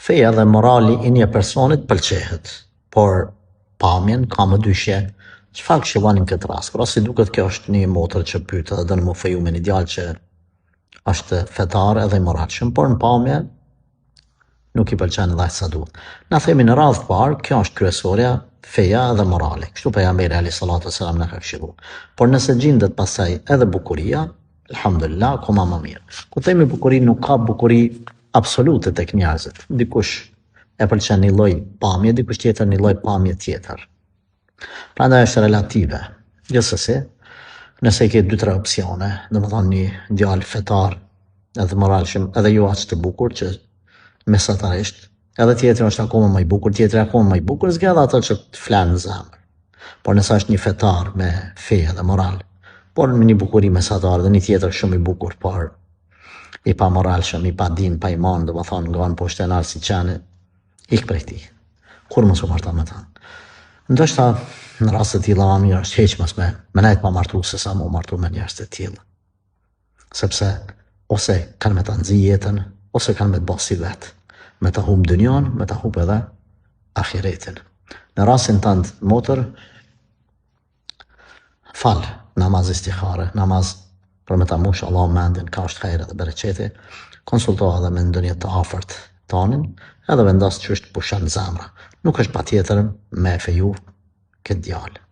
Feja dhe morali i një personit pëlqehet, por pamjen ka më dyshje. Çfarë këshilloni në këtë rast? Pra si duket kjo është një motër që pyet edhe dënë më feju me një djalë që është fetar edhe i moralshëm, por në pamje nuk i pëlqen edhe aq sa duhet. Na themi në radhë të parë, kjo është kryesorja, feja dhe morali. Kështu pejgamberi alayhis salatu wassalam na ka këshilluar. Por nëse gjendet pastaj edhe bukuria, alhamdulillah, akoma më mirë. Kur themi bukuri, nuk ka bukuri absolute tek njerëzit. Dikush e pëlqen një lloj pamje, dikush tjetër një lloj pamje tjetër. Prandaj është relative. Gjithsesi, nëse ke 2-3 opsione, domethënë një djalë fetar edhe moralshëm, edhe jo aq të bukur që mesatarisht, edhe tjetri është akoma më i bukur, tjetri akoma më i bukur, zgjedh atë që të flan në zemër. Por nëse është një fetar me fe dhe moral, por me një bukuri mesatar dhe një tjetër shumë i bukur, por i pa moralshëm, i pa din, pa iman, domethënë ngan poshtë e nar si qeni, ik prej tij. Kur mos u marton me ta. Ndoshta në raste të tilla më mirë është heq mos me nejt pa martu se sa më martu me njerëz të tillë. Sepse ose kanë me ta nxi jetën, ose kanë me të bërë si vetë. Me ta humb dynjan, me ta humb edhe ahiretin. Në rastin tënd motër, fal namaz istikhare, namaz për me ta mush Allah mendin, ka është hajër dhe bereqeti, konsulto edhe me ndonjë të afërt tonin, edhe vendos çështë pushon zemra. Nuk është patjetër me feju këtë djalë.